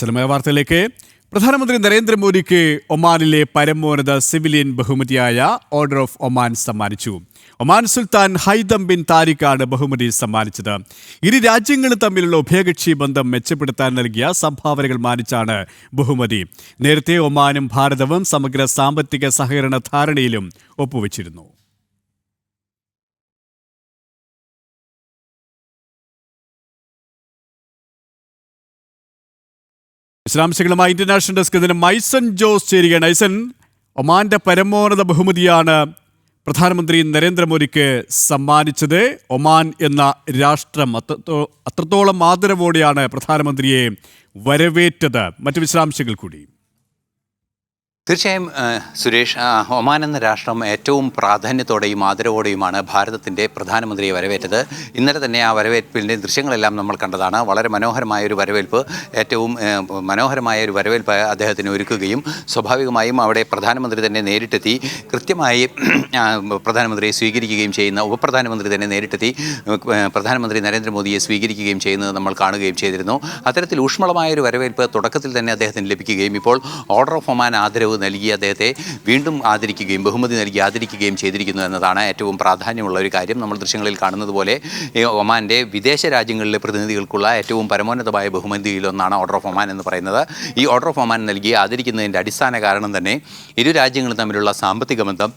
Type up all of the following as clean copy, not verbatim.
തത്സമയ വാർത്തയിലേക്ക്. പ്രധാനമന്ത്രി നരേന്ദ്രമോദിക്ക് ഒമാനിലെ പരമോന്നത സിവിലിയൻ ബഹുമതിയായ ഓർഡർ ഓഫ് ഒമാൻ സമ്മാനിച്ചു. ഒമാൻ സുൽത്താൻ ഹൈതം ബിൻ താരിഖാണ് ബഹുമതി സമ്മാനിച്ചത്. ഇരു രാജ്യങ്ങളും തമ്മിലുള്ള ഉഭയകക്ഷി ബന്ധം മെച്ചപ്പെടുത്താൻ നൽകിയ സംഭാവനകൾ മാനിച്ചാണ് ബഹുമതി. നേരത്തെ ഒമാനും ഭാരതവും സമഗ്ര സാമ്പത്തിക സഹകരണ ധാരണയിലും ഒപ്പുവെച്ചിരുന്നു. വിശദാംശങ്ങളുമായി ഇന്റർനാഷണൽ ഡെസ്ക് മൈസൺ ജോസ് ചേരുകയാണ്. ഐസൻ, ഒമാന്റെ പരമോന്നത ബഹുമതിയാണ് പ്രധാനമന്ത്രി നരേന്ദ്രമോദിക്ക് സമ്മാനിച്ചത്. ഒമാൻ എന്ന രാഷ്ട്രം അത്രത്തോളം ആദരവോടെയാണ് പ്രധാനമന്ത്രിയെ വരവേറ്റത്. മറ്റു വിശദാംശങ്ങൾ കൂടി. തീർച്ചയായും സുരേഷ്, ഒമാൻ എന്ന രാഷ്ട്രം ഏറ്റവും പ്രാധാന്യത്തോടെയും ആദരവോടെയുമാണ് ഭാരതത്തിൻ്റെ പ്രധാനമന്ത്രിയെ വരവേറ്റത്. ഇന്നലെ തന്നെ ആ വരവേൽപ്പിൻ്റെ ദൃശ്യങ്ങളെല്ലാം നമ്മൾ കണ്ടതാണ്. വളരെ മനോഹരമായൊരു വരവേൽപ്പ്, ഏറ്റവും മനോഹരമായ ഒരു വരവേൽപ്പ് അദ്ദേഹത്തിന് ഒരുക്കുകയും സ്വാഭാവികമായും അവിടെ പ്രധാനമന്ത്രി തന്നെ നേരിട്ടെത്തി കൃത്യമായി പ്രധാനമന്ത്രിയെ സ്വീകരിക്കുകയും ചെയ്യുന്ന ഉപപ്രധാനമന്ത്രി തന്നെ നേരിട്ടെത്തി പ്രധാനമന്ത്രി നരേന്ദ്രമോദിയെ സ്വീകരിക്കുകയും ചെയ്യുന്നത് നമ്മൾ കാണുകയും ചെയ്തിരുന്നു. അത്തരത്തിൽ ഊഷ്മളമായൊരു വരവേൽപ്പ് തുടക്കത്തിൽ തന്നെ അദ്ദേഹത്തിന് ലഭിക്കുകയും ഇപ്പോൾ ഓർഡർ ഓഫ് ഒമാൻ ആദരവ് നൽകി അദ്ദേഹത്തെ വീണ്ടും ആദരിക്കുകയും ബഹുമതി നൽകി ആദരിക്കുകയും ചെയ്തിരിക്കുന്നു എന്നതാണ് ഏറ്റവും പ്രാധാന്യമുള്ള ഒരു കാര്യം. നമ്മൾ ദൃശ്യങ്ങളിൽ കാണുന്നത് പോലെ ഒമാൻ്റെ വിദേശ രാജ്യങ്ങളിലെ പ്രതിനിധികൾക്കുള്ള ഏറ്റവും പരമോന്നതമായ ബഹുമതിയിലൊന്നാണ് ഓർഡർ ഓഫ് ഒമാൻ എന്ന് പറയുന്നത്. ഈ ഓർഡർ ഓഫ് ഒമാൻ നൽകി ആദരിക്കുന്നതിൻ്റെ അടിസ്ഥാന കാരണം തന്നെ ഇരു രാജ്യങ്ങളും തമ്മിലുള്ള സാമ്പത്തിക ബന്ധം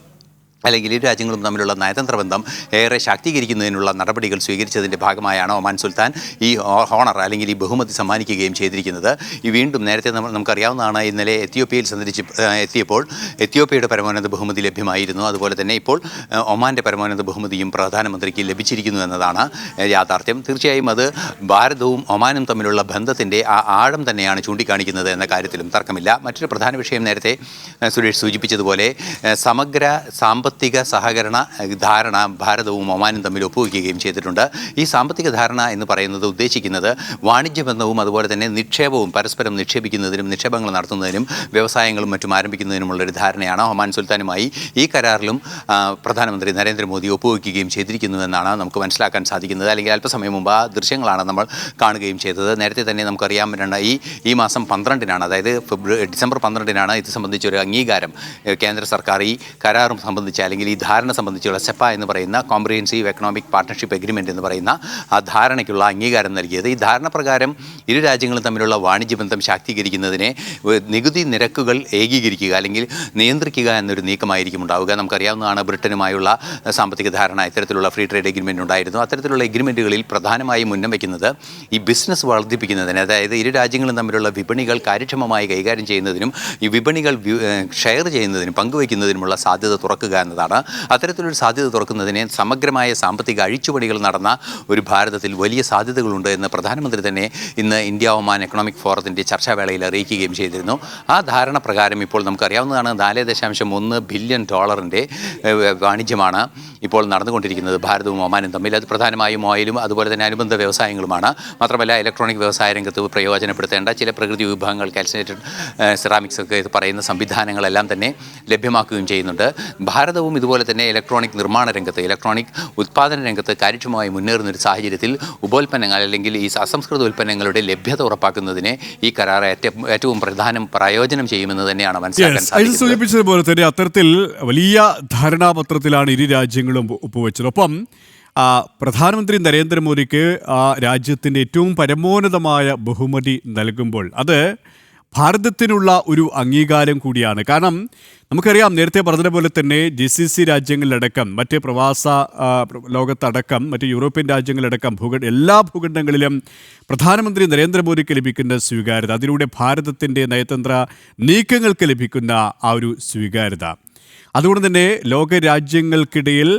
അല്ലെങ്കിൽ ഇരു രാജ്യങ്ങളും തമ്മിലുള്ള നയതന്ത്ര ബന്ധം ഏറെ ശാക്തീകരിക്കുന്നതിനുള്ള നടപടികൾ സ്വീകരിച്ചതിൻ്റെ ഭാഗമായാണ് ഒമാൻ സുൽത്താൻ ഈ ഹോണർ അല്ലെങ്കിൽ ഈ ബഹുമതി സമ്മാനിക്കുകയും ചെയ്തിരിക്കുന്നത്. ഈ വീണ്ടും നേരത്തെ നമുക്കറിയാവുന്നതാണ്, ഇന്നലെ എത്യോപ്യയിൽ എത്തിയപ്പോൾ എത്യോപ്യയുടെ പരമോന്നത ബഹുമതി ലഭ്യമായിരുന്നു. അതുപോലെ തന്നെ ഇപ്പോൾ ഒമാൻ്റെ പരമോന്നത ബഹുമതിയും പ്രധാനമന്ത്രിക്ക് ലഭിച്ചിരിക്കുന്നു എന്നതാണ് യാഥാർത്ഥ്യം. തീർച്ചയായും അത് ഭാരതവും ഒമാനും തമ്മിലുള്ള ബന്ധത്തിൻ്റെ ആ ആഴം തന്നെയാണ് ചൂണ്ടിക്കാണിക്കുന്നത് എന്ന കാര്യത്തിലും തർക്കമില്ല. മറ്റൊരു പ്രധാന വിഷയം നേരത്തെ സുരേഷ് സൂചിപ്പിച്ചതുപോലെ സമഗ്ര സാമ്പത്തിക സഹകരണ ധാരണ ഭാരതവും ഒമാനും തമ്മിൽ ഒപ്പുവയ്ക്കുകയും ചെയ്തിട്ടുണ്ട്. ഈ സാമ്പത്തിക ധാരണ എന്ന് പറയുന്നത് ഉദ്ദേശിക്കുന്നത് വാണിജ്യബന്ധവും അതുപോലെ തന്നെ നിക്ഷേപവും പരസ്പരം നിക്ഷേപിക്കുന്നതിനും നിക്ഷേപങ്ങൾ നടത്തുന്നതിനും വ്യവസായങ്ങളും മറ്റും ആരംഭിക്കുന്നതിനുമുള്ളൊരു ധാരണയാണ്. ഒമാൻ സുൽത്താനുമായി ഈ കരാറിലും പ്രധാനമന്ത്രി നരേന്ദ്രമോദി ഒപ്പുവയ്ക്കുകയും ചെയ്തിരിക്കുന്നു എന്നാണ് നമുക്ക് മനസ്സിലാക്കാൻ സാധിക്കുന്നത്. അല്ലെങ്കിൽ അല്പസമയം മുമ്പ് ആ ദൃശ്യങ്ങളാണ് നമ്മൾ കാണുകയും ചെയ്തത്. നേരത്തെ തന്നെ നമുക്കറിയാം, ഈ മാസം 12-നാണ്, അതായത് ഡിസംബർ 12-നാണ് ഇത് സംബന്ധിച്ചൊരു അംഗീകാരം കേന്ദ്ര സർക്കാർ ഈ കരാറും സംബന്ധിച്ച് അല്ലെങ്കിൽ ഈ ധാരണ സംബന്ധിച്ചുള്ള സെപ്പ എന്ന് പറയുന്ന കോംപ്രിഹെൻസീവ് എക്കണോമിക് പാർട്ട്ണർഷിപ്പ് എഗ്രിമെൻ്റ് എന്ന് പറയുന്ന ആ ധാരണയ്ക്കുള്ള അംഗീകാരം നൽകിയത്. ഈ ധാരണ പ്രകാരം ഇരു രാജ്യങ്ങളും തമ്മിലുള്ള വാണിജ്യബന്ധം ശാക്തീകരിക്കുന്നതിനെ നികുതി നിരക്കുകൾ ഏകീകരിക്കുക അല്ലെങ്കിൽ നിയന്ത്രിക്കുക എന്നൊരു നീക്കമായിരിക്കും ഉണ്ടാവുക. നമുക്കറിയാവുന്നതാണ്, ബ്രിട്ടനുമായുള്ള സാമ്പത്തിക ധാരണ, ഇത്തരത്തിലുള്ള ഫ്രീ ട്രേഡ് എഗ്രിമെൻ്റ് ഉണ്ടായിരുന്നു. അത്തരത്തിലുള്ള എഗ്രിമെൻറ്റുകളിൽ പ്രധാനമായും മുന്നം വയ്ക്കുന്നത് ഈ ബിസിനസ് വർദ്ധിപ്പിക്കുന്നതിന്, അതായത് ഇരു രാജ്യങ്ങളും തമ്മിലുള്ള വിപണികൾ കാര്യക്ഷമമായി കൈകാര്യം ചെയ്യുന്നതിനും ഈ വിപണികൾ ഷെയർ ചെയ്യുന്നതിനും പങ്കുവയ്ക്കുന്നതിനുമുള്ള സാധ്യത തുറക്കുക എന്നതാണ്. അത്തരത്തിലൊരു സാധ്യത തുറക്കുന്നതിന് സമഗ്രമായ സാമ്പത്തിക അഴിച്ചുപണികൾ നടന്ന ഒരു ഭാരതത്തിൽ വലിയ സാധ്യതകളുണ്ട് എന്ന് പ്രധാനമന്ത്രി തന്നെ ഇന്ന് ഇന്ത്യ ഒമാൻ എക്കണോമിക് ഫോറത്തിൻ്റെ ചർച്ചാവേളയിൽ അറിയിക്കുകയും ചെയ്തിരുന്നു. ആ ധാരണ പ്രകാരം ഇപ്പോൾ നമുക്കറിയാവുന്നതാണ്, $4.1 ബില്യൺ വാണിജ്യമാണ് ഇപ്പോൾ നടന്നുകൊണ്ടിരിക്കുന്നത് ഭാരതവും ഒമാനും തമ്മിൽ. അത് പ്രധാനമായും ഓയിലും അതുപോലെ തന്നെ അനുബന്ധ വ്യവസായങ്ങളുമാണ്. മാത്രമല്ല ഇലക്ട്രോണിക് വ്യവസായ രംഗത്ത് പ്രയോജനപ്പെടുത്തേണ്ട ചില പ്രകൃതി വിഭവങ്ങൾ, കാൽസിനേറ്റഡ് സെറാമിക്സ് ഒക്കെ പറയുന്ന സംവിധാനങ്ങളെല്ലാം തന്നെ ലഭ്യമാക്കുകയും ചെയ്യുന്നുണ്ട്. ഭാരതവും ഇതുപോലെ തന്നെ ഇലക്ട്രോണിക് നിർമ്മാണ രംഗത്ത്, ഇലക്ട്രോണിക് ഉത്പാദന രംഗത്ത് കാര്യക്ഷമമായി മുന്നേറുന്നൊരു സാഹചര്യത്തിൽ ഉപോൽപ്പന്നങ്ങൾ അല്ലെങ്കിൽ ഈ അസംസ്കൃത ഉൽപ്പന്നങ്ങളുടെ ലഭ്യത ഉറപ്പാക്കുന്നതിന് ഈ കരാർ ഏറ്റവും പ്രയോജനം ചെയ്യുമെന്ന് തന്നെയാണ് മനസ്സിലാക്കാൻ സാധിക്കുന്നത്. സൂചിപ്പിച്ചതുപോലെ തന്നെ അത്തരത്തിൽ വലിയ ധാരണാപത്രത്തിലാണ് ഇരു രാജ്യങ്ങളും ഒപ്പുവെച്ചത്. ഒപ്പം പ്രധാനമന്ത്രി നരേന്ദ്രമോദിക്ക് ആ രാജ്യത്തിൻ്റെ ഏറ്റവും പരമോന്നതമായ ബഹുമതി നൽകുമ്പോൾ അത് ഭാരതത്തിനുള്ള ഒരു അംഗീകാരം കൂടിയാണ്. കാരണം നമുക്കറിയാം, നേരത്തെ പറഞ്ഞതുപോലെ തന്നെ GCC രാജ്യങ്ങളിലടക്കം മറ്റ് പ്രവാസ ലോകത്തടക്കം മറ്റ് യൂറോപ്യൻ രാജ്യങ്ങളിലടക്കം എല്ലാ ഭൂഖണ്ഡങ്ങളിലും പ്രധാനമന്ത്രി നരേന്ദ്രമോദിക്ക് ലഭിക്കുന്ന സ്വീകാര്യത, അതിലൂടെ ഭാരതത്തിൻ്റെ നയതന്ത്ര നീക്കങ്ങൾക്ക് ലഭിക്കുന്ന ആ ഒരു സ്വീകാര്യത, അതുകൊണ്ട് തന്നെ ലോകരാജ്യങ്ങൾക്കിടയിൽ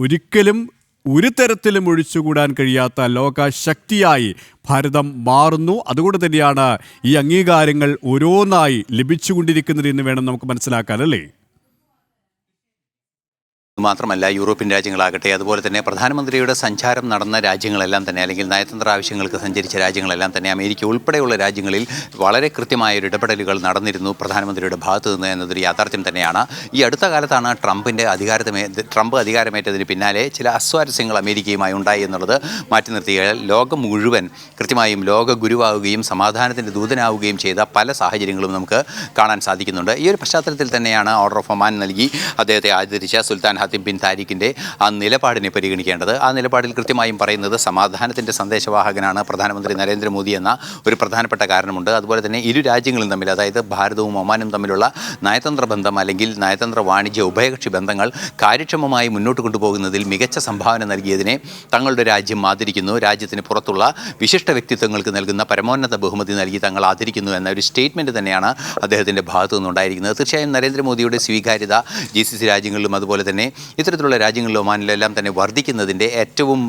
ഒരിക്കലും ഒരു തരത്തിലും ഒഴിച്ചുകൂടാൻ കഴിയാത്ത ലോകശക്തിയായി ഭാരതം മാറുന്നു. അതുകൊണ്ട് തന്നെയാണ് ഈ അംഗീകാരങ്ങൾ ഓരോന്നായി ലഭിച്ചുകൊണ്ടിരിക്കുന്നത് എന്ന് വേണം നമുക്ക് മനസ്സിലാക്കാൻ, അല്ലേ? മാത്രമല്ല യൂറോപ്യൻ രാജ്യങ്ങളാകട്ടെ, അതുപോലെ തന്നെ പ്രധാനമന്ത്രിയുടെ സഞ്ചാരം നടന്ന രാജ്യങ്ങളെല്ലാം തന്നെ, അല്ലെങ്കിൽ നയതന്ത്ര ആവശ്യങ്ങൾക്ക് സഞ്ചരിച്ച രാജ്യങ്ങളെല്ലാം തന്നെ, അമേരിക്ക ഉൾപ്പെടെയുള്ള രാജ്യങ്ങളിൽ വളരെ കൃത്യമായ ഒരു ഇടപെടലുകൾ നടന്നിരുന്നു പ്രധാനമന്ത്രിയുടെ ഭാഗത്തു നിന്ന് എന്നതൊരു യാഥാർത്ഥ്യം തന്നെയാണ്. ഈ അടുത്ത കാലത്താണ് ട്രംപ് അധികാരമേറ്റതിന് പിന്നാലെ ചില അസ്വാരസ്യങ്ങൾ അമേരിക്കയുമായി ഉണ്ടായി എന്നുള്ളത് മാറ്റി നിർത്തിയാൽ ലോകം മുഴുവൻ കൃത്യമായും ലോക ഗുരുവാവുകയും സമാധാനത്തിൻ്റെ ദൂതനാവുകയും ചെയ്ത പല സാഹചര്യങ്ങളും നമുക്ക് കാണാൻ സാധിക്കുന്നുണ്ട്. ഈ ഒരു പശ്ചാത്തലത്തിൽ തന്നെയാണ് ഓർഡർ ഓഫ് ഒമാൻ നൽകി അദ്ദേഹത്തെ ആദരിച്ച സുൽത്താൻ ഹത്തീം ബിൻ താരിഖിൻ്റെ ആ നിലപാടിനെ പരിഗണിക്കേണ്ടത്. ആ നിലപാടിൽ കൃത്യമായും പറയുന്നത് സമാധാനത്തിൻ്റെ സന്ദേശവാഹകനാണ് പ്രധാനമന്ത്രി നരേന്ദ്രമോദി എന്ന ഒരു പ്രധാനപ്പെട്ട കാരണമുണ്ട്. അതുപോലെ തന്നെ ഇരു രാജ്യങ്ങളും തമ്മിൽ, അതായത് ഭാരതവും ഒമാനും തമ്മിലുള്ള നയതന്ത്ര ബന്ധം അല്ലെങ്കിൽ നയതന്ത്ര വാണിജ്യ ഉഭയകക്ഷി ബന്ധങ്ങൾ കാര്യക്ഷമമായി മുന്നോട്ട് കൊണ്ടുപോകുന്നതിൽ മികച്ച സംഭാവന നൽകിയതിനെ തങ്ങളുടെ രാജ്യം ആദരിക്കുന്നു. രാജ്യത്തിന് പുറത്തുള്ള വിശിഷ്ട വ്യക്തിത്വങ്ങൾക്ക് നൽകുന്ന പരമോന്നത ബഹുമതി നൽകി തങ്ങൾ ആദരിക്കുന്നു എന്ന ഒരു സ്റ്റേറ്റ്മെൻറ്റ് തന്നെയാണ് അദ്ദേഹത്തിൻ്റെ ഭാഗത്തു നിന്നുണ്ടായിരിക്കുന്നത്. തീർച്ചയായും നരേന്ദ്രമോദിയുടെ സ്വീകാര്യത GCC രാജ്യങ്ങളിലും അതുപോലെ തന്നെ ഇത്തരത്തിലുള്ള രാജ്യങ്ങളിലും ഒമാനിലെല്ലാം തന്നെ വർദ്ധിക്കുന്നതിൻ്റെ ഏറ്റവും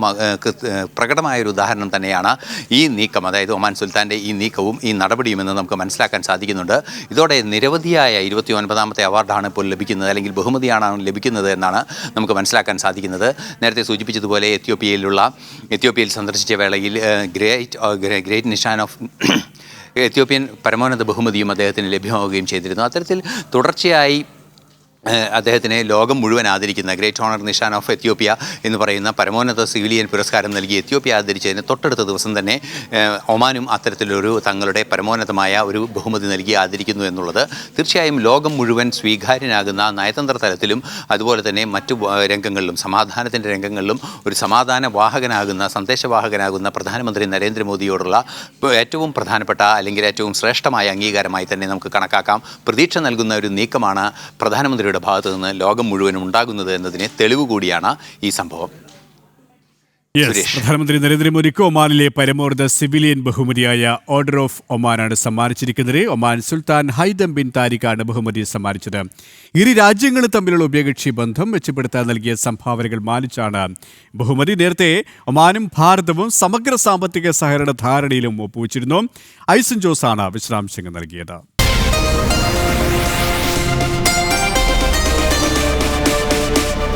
പ്രകടമായൊരു ഉദാഹരണം തന്നെയാണ് ഈ നീക്കം, അതായത് ഒമാൻ സുൽത്താൻ്റെ ഈ നീക്കവും ഈ നടപടിയുമെന്ന് നമുക്ക് മനസ്സിലാക്കാൻ സാധിക്കുന്നുണ്ട്. ഇതോടെ നിരവധിയായ 29ാമത്തെ അവാർഡാണ് ഇപ്പോൾ ലഭിക്കുന്നത്, അല്ലെങ്കിൽ ബഹുമതിയാണ് ലഭിക്കുന്നത് എന്നാണ് നമുക്ക് മനസ്സിലാക്കാൻ സാധിക്കുന്നത്. നേരത്തെ സൂചിപ്പിച്ചതുപോലെ എത്യോപ്യയിൽ സന്ദർശിച്ച വേളയിൽ ഗ്രേറ്റ് നിഷാൻ ഓഫ് എത്യോപ്യൻ പരമോന്നത ബഹുമതിയും അദ്ദേഹത്തിന് ലഭ്യമാവുകയും ചെയ്തിരുന്നു. അത്തരത്തിൽ തുടർച്ചയായി അദ്ദേഹത്തിനെ ലോകം മുഴുവൻ ആദരിക്കുന്ന great owner Nishan of Ethiopia എന്ന് പറയുന്ന പരമോന്നത സിവിലിയൻ പുരസ്കാരം നൽകി എത്യോപ്യ ആദരിച്ചതിന് തൊട്ടടുത്ത ദിവസം തന്നെ ഒമാനും അത്തരത്തിലൊരു തങ്ങളുടെ പരമോന്നതമായ ഒരു ബഹുമതി നൽകി ആദരിക്കുന്നു എന്നുള്ളത് തീർച്ചയായും ലോകം മുഴുവൻ സ്വീകാര്യനാകുന്ന നയതന്ത്ര തലത്തിലും അതുപോലെ തന്നെ മറ്റു രംഗങ്ങളിലും, സമാധാനത്തിൻ്റെ രംഗങ്ങളിലും ഒരു സമാധാന വാഹകനാകുന്ന, സന്ദേശവാഹകനാകുന്ന പ്രധാനമന്ത്രി നരേന്ദ്രമോദിയോടുള്ള ഏറ്റവും പ്രധാനപ്പെട്ട അല്ലെങ്കിൽ ഏറ്റവും ശ്രേഷ്ഠമായ അംഗീകാരമായി തന്നെ നമുക്ക് കണക്കാക്കാം. പ്രതീക്ഷ നൽകുന്ന ഒരു നീക്കമാണ് പ്രധാനമന്ത്രിയുടെ ഭാഗത്തു നിന്ന് ലോകം മുഴുവനും ഉണ്ടാകുന്നത് എന്നതിന് തെളിവ് കൂടിയാണ് ഈ സംഭവം. പ്രധാനമന്ത്രി നരേന്ദ്രമോദിക്ക് ഒമാനിലെ പരമോന്നത സിവിലിയൻ ബഹുമതിയായ ഓർഡർ ഓഫ് ഒമാനാണ് സമ്മാനിച്ചിരിക്കുന്നത്. ഒമാൻ സുൽത്താൻ ഹൈതം ബിൻ താരിഖാണ് ബഹുമതി സമ്മാനിച്ചത്. ഇരു രാജ്യങ്ങളും തമ്മിലുള്ള ഉഭയകക്ഷി ബന്ധം മെച്ചപ്പെടുത്താൻ നൽകിയ സംഭാവനകൾ മാനിച്ചാണ് ബഹുമതി. നേരത്തെ ഒമാനും ഭാരതവും സമഗ്ര സാമ്പത്തിക സഹകരണ ധാരണയിലും ഒപ്പുവച്ചിരുന്നു. ഐസൻ ജോസാണ് വിശദാംശങ്ങൾ നൽകിയത്.